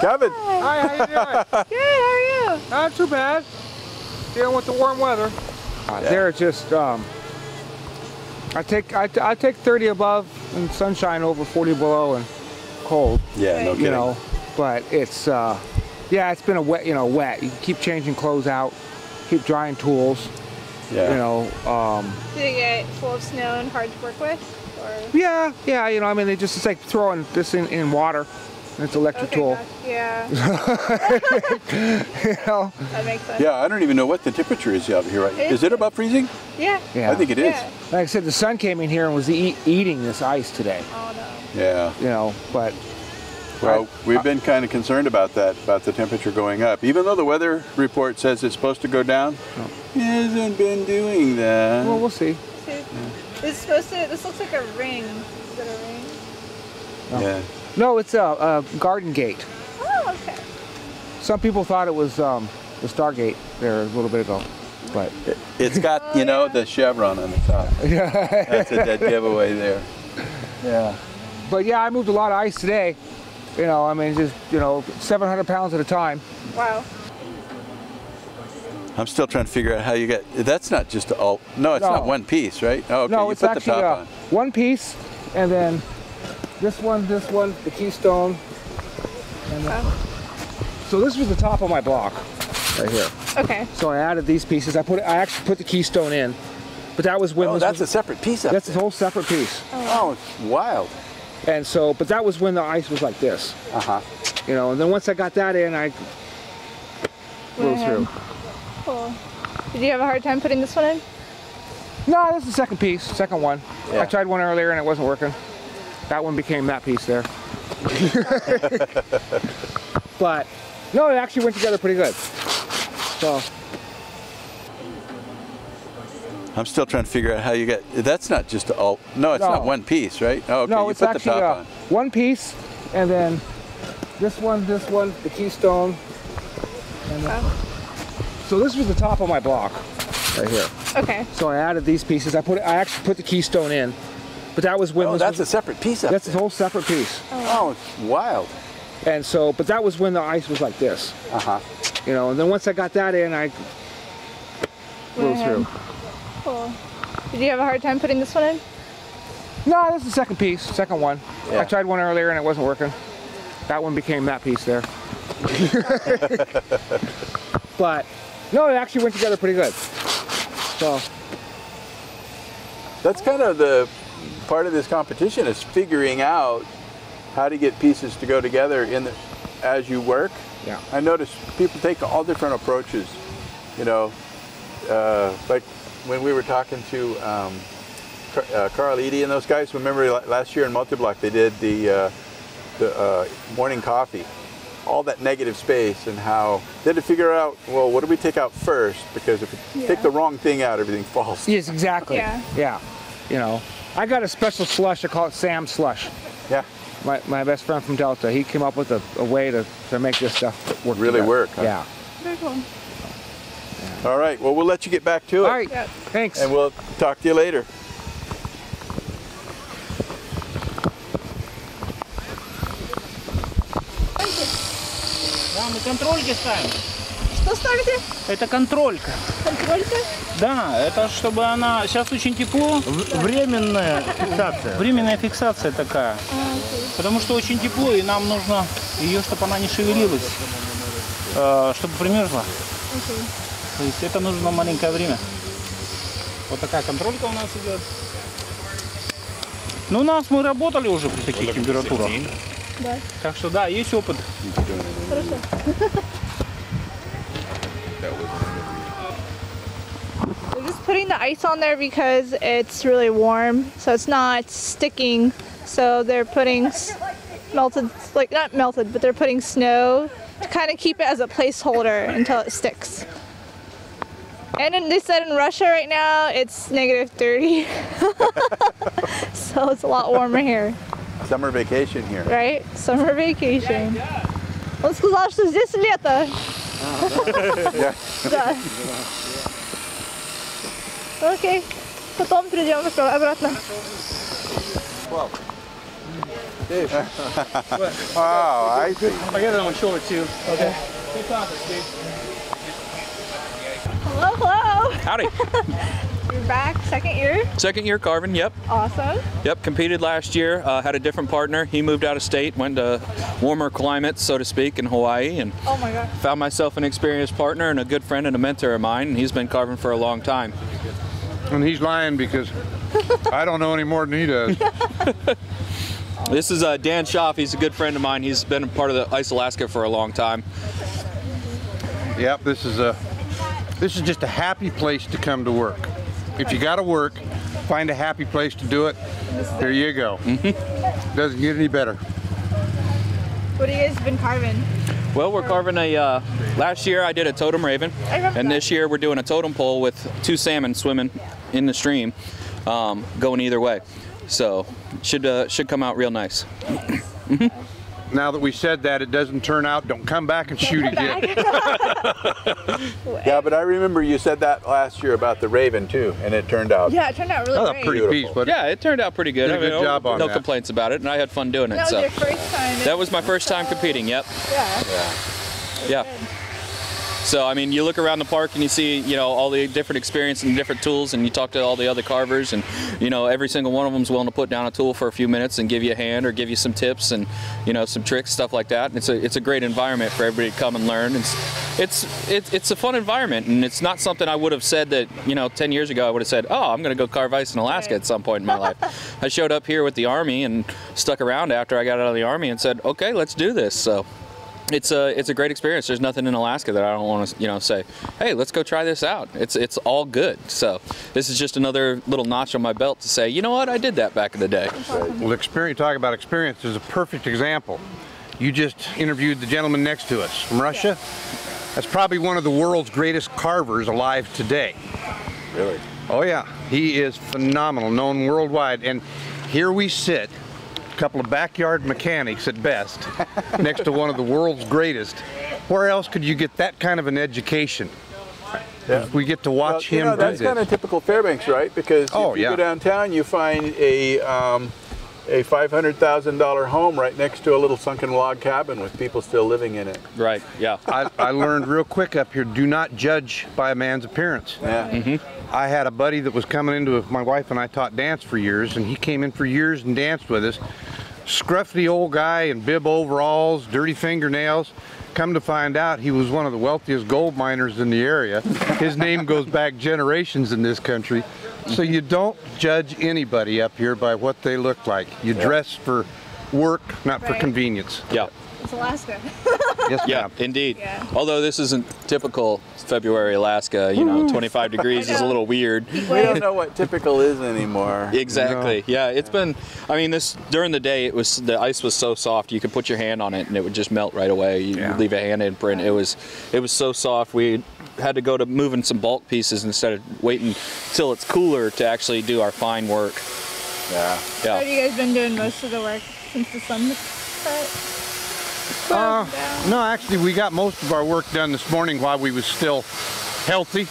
Kevin. Hi, how you doing? Good, how are you? Not too bad. Dealing with the warm weather. They're just, I take 30 above and sunshine over 40 below and cold. Yeah, no kidding. You know, but it's, yeah, it's been a wet, wet. You keep changing clothes out, keep drying tools. Yeah. You know. Did it get full of snow and hard to work with? Or? Yeah, I mean, it's like throwing this in water. And it's an electric tool. Gosh, yeah. You know. That makes sense. Yeah, I don't even know what the temperature is out here. Right? Is it above freezing? Yeah. Yeah. I think it is. Yeah. Like I said, the sun came in here and was eating this ice today. Oh no. Yeah. You know, but. Well, we've been kind of concerned about that, about the temperature going up. Even though the weather report says it's supposed to go down, it hasn't been doing that. Well, we'll see. This looks like a ring. Is it a ring? No. Yeah. No, it's a garden gate. Oh, okay. Some people thought it was the Stargate there a little bit ago, but. It's got, you know, the chevron on the top. That's a dead giveaway there. Yeah. But yeah, I moved a lot of ice today. You know, I mean, just, 700 pounds at a time. Wow. I'm still trying to figure out how you get, that's not just all, no, it's not one piece, right? Oh, okay, no, you it's put actually the top on. one piece, and then this one, the keystone. And so this was the top of my block, right here. Okay. So I added these pieces. I actually put the keystone in, but that was when Oh, that's a separate piece of it. That's a whole separate piece. Oh, it's wild. And so, but that was when the ice was like this. Uh-huh. You know, and then once I got that in, I blew through. Cool. Did you have a hard time putting this one in? No, this is the second piece, second one. Yeah. I tried one earlier and it wasn't working. That one became that piece there. But, no, it actually went together pretty good. So. I'm still trying to figure out how you get, that's not just all, no, it's not one piece, right? Oh, okay, No, you it's put the actually top on. one piece, and then this one, the keystone. And so this was the top of my block, right here. Okay. So I added these pieces. I actually put the keystone in, but that was when Oh, that's a separate piece of it. That's a whole separate piece. Oh, it's wild. And so, but that was when the ice was like this. Uh-huh. You know, and then once I got that in, I blew through. Cool. Did you have a hard time putting this one in? No, this is the second piece, second one. Yeah. I tried one earlier and it wasn't working. That one became that piece there. But, no, it actually went together pretty good. So. That's kind of the part of this competition, is figuring out how to get pieces to go together as you work. Yeah. I noticed people take all different approaches. You know, like when we were talking to Carl Eady and those guys, remember last year in Multiblock they did the morning coffee, all that negative space, and how they had to figure out, well, what do we take out first? Because if you take the wrong thing out, everything falls. Yes, exactly. Yeah. You know, I got a special slush. I call it Sam Slush. Yeah. My best friend from Delta, he came up with a way to make this stuff work. Really together. work, huh? Yeah. Very cool. All right, well, we'll let you get back to it. All right, thanks. And we'll talk to you later. Да, мы контрольки ставим. Что ставите? Это контролька. Контролька? Да, это чтобы она... Сейчас очень тепло. Временная фиксация. Временная фиксация такая. Потому что очень тепло, и нам нужно ее, чтобы она не шевелилась, чтобы примерзла. То есть это нужно маленькое время. Вот такая контролька у нас идет. Ну, у нас мы работали уже при таких температурах. Да. Так что да, есть опыт. Хорошо. We're just putting the ice on there because it's really warm, so it's not sticking. So they're putting melted, like not melted, but they're putting snow to kind of keep it as a placeholder until it sticks. And they said in Russia right now it's -30, so it's a lot warmer here. Summer vacation here. Right? Summer vacation. Он сказал, что здесь лето. Да. Окей. Потом придем обратно. Oh, I see. I got it on shoulder too. Okay. Hello, hello. Howdy. You're back, second year. Second year carving, yep. Awesome. Yep, competed last year, had a different partner. He moved out of state, went to warmer climates, so to speak, in Hawaii, and Oh my God. found myself an experienced partner and a good friend and a mentor of mine, and he's been carving for a long time. And he's lying because I don't know any more than he does. This is Dan Schaff. He's a good friend of mine. He's been a part of the Ice Alaska for a long time. Yep, this is just a happy place to come to work. If you got to work, find a happy place to do it. Here you go. Doesn't get any better. What have you guys been carving? Well, we're carving a, last year I did a totem raven, I remember and that. this year we're doing a totem pole with 2 salmon swimming in the stream, going either way. So, should come out real nice. Now that we said that, it doesn't turn out, don't come back and shoot again. Yeah, but I remember you said that last year about the raven too, and it turned out. Yeah, it turned out really That's great. a pretty piece, but Yeah, it turned out pretty good. Did a good job on no that. complaints about it, and I had fun doing it. That was So your first time. that was my first time competing. Yep. Yeah. Yeah. So I mean, you look around the park and you see, you know, all the different experience and different tools, and you talk to all the other carvers, and you know, every single one of them is willing to put down a tool for a few minutes and give you a hand or give you some tips and, you know, some tricks, stuff like that. And it's a great environment for everybody to come and learn. It's a fun environment, and it's not something I would have said that, you know, 10 years ago I would have said, oh, I'm going to go carve ice in Alaska at some point in my life. I showed up here with the Army and stuck around after I got out of the Army and said, okay, let's do this. So. It's a great experience. There's nothing in Alaska that I don't want to, you know, say, hey, let's go try this out. It's all good. So this is just another little notch on my belt to say, you know what, I did that back in the day. well, experience, talk about experience, is a perfect example. You just interviewed the gentleman next to us from Russia. That's probably one of the world's greatest carvers alive today. Really? Oh yeah, he is phenomenal, known worldwide. And here we sit, a couple of backyard mechanics at best, next to one of the world's greatest. Where else could you get that kind of an education? Yeah. We get to watch Well, him you know, do that's this. kind of typical Fairbanks, right? Because Oh, if you yeah. go downtown, you find a $500,000 home right next to a little sunken log cabin with people still living in it. Right, yeah. I learned real quick up here, do not judge by a man's appearance. Yeah. I had a buddy that was coming into, my wife and I taught dance for years, and he came in for years and danced with us. Scruffy old guy in bib overalls, dirty fingernails. Come to find out, he was one of the wealthiest gold miners in the area. His name goes back generations in this country. So you don't judge anybody up here by what they look like. You dress for work, not for Right. convenience. Yeah. It's Alaska. Yes, Yeah, ma'am. indeed. Yeah. Although this isn't typical February Alaska, you know, 25 degrees is a little weird. We don't know what typical is anymore. Exactly. Yeah, it's been, I mean, this during the day, the ice was so soft you could put your hand on it and it would just melt right away. You Yeah. leave a hand imprint. It was so soft. We had to go to moving some bulk pieces instead of waiting till it's cooler to actually do our fine work. Yeah. What have Yeah. you guys been doing most of the work since the sun set? No, actually, we got most of our work done this morning while we was still healthy.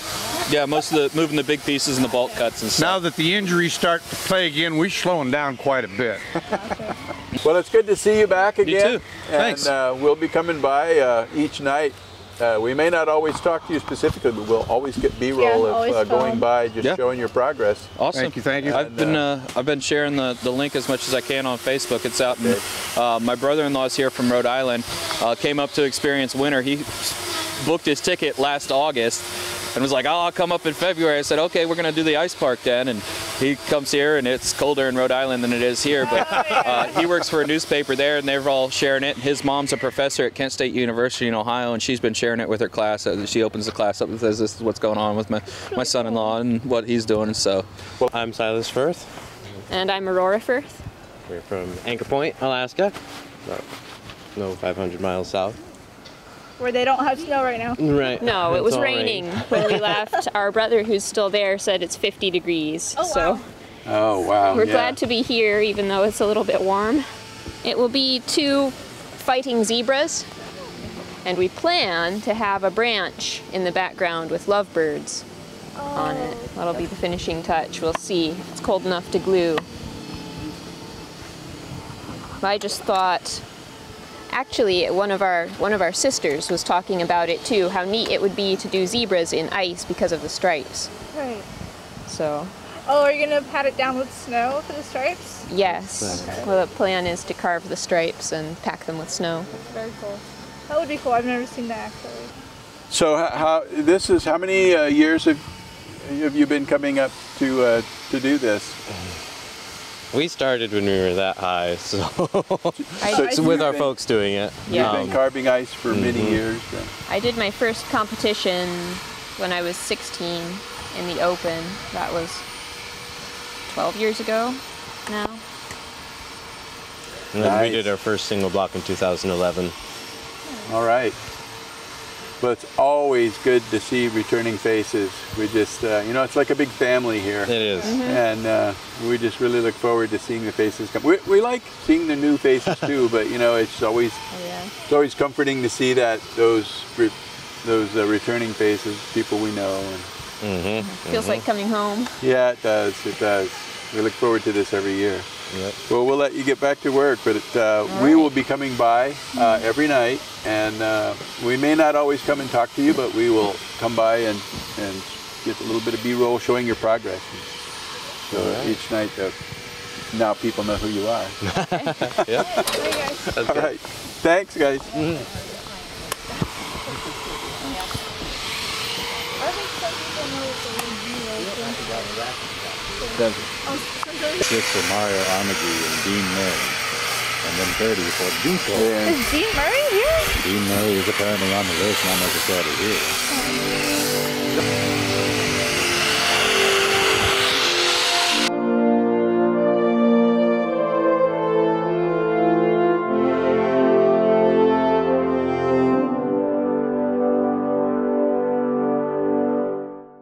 Yeah, most of the moving the big pieces and the bulk cuts and stuff. Now that the injuries start to play again, we're slowing down quite a bit. Well, it's good to see you back again. too. Thanks. And we'll be coming by each night. We may not always talk to you specifically, but we'll always get B-roll Yeah, always of going film. by, just Yeah. showing your progress. Awesome. Thank you, thank you. I've been sharing the link as much as I can on Facebook. It's out. And, my brother-in-law's here from Rhode Island. Came up to experience winter. He booked his ticket last August and was like, "Oh, I'll come up in February." I said, "Okay, we're gonna do the ice park then." And he comes here, and it's colder in Rhode Island than it is here. But he works for a newspaper there, and they're all sharing it. His mom's a professor at Kent State University in Ohio, and she's been sharing it with her class. She opens the class up and says, "This is what's going on with my son-in-law and what he's doing." So. I'm Silas Firth. And I'm Aurora Firth. We're from Anchor Point, Alaska. No 500 miles south. Where they don't have snow right now. Right. No, it It's was all raining rain. when we left. Our brother, who's still there, said it's 50 degrees. Oh, so wow. Oh, wow. we're yeah. glad to be here, even though it's a little bit warm. It will be 2 fighting zebras, and we plan to have a branch in the background with lovebirds on it. That'll be the finishing touch. We'll see. It's cold enough to glue. I just thought, actually, one of our sisters was talking about it too, how neat it would be to do zebras in ice because of the stripes. Right. So. Oh, are you gonna pat it down with snow for the stripes? Yes. Okay. Well, the plan is to carve the stripes and pack them with snow. That's very cool. That would be cool. I've never seen that actually. So how many years have you been coming up to do this? We started when we were that high, so, So with our folks doing it. Yeah. You've been carving ice for many years. Then. I did my first competition when I was 16 in the open. That was 12 years ago now. And then we did our first single block in 2011. All right. But it's always good to see returning faces. We just, you know, it's like a big family here. It is. And we just really look forward to seeing the faces come. We like seeing the new faces too, but you know, it's always comforting to see that those returning faces, people we know. And, Feels like coming home. yeah, it does. It does. We look forward to this every year. Yep. Well, we'll let you get back to work, but we will be coming by every night, and we may not always come and talk to you, but we will come by and get a little bit of B-roll showing your progress. So each night, now people know who you are. Yeah. All right. Thanks, guys. Six for Mario Armitage and Dean Murray. And then 30 for Dean Murray. Yeah. Is Dean Murray here? Dean Murray is apparently on the list, not necessarily here.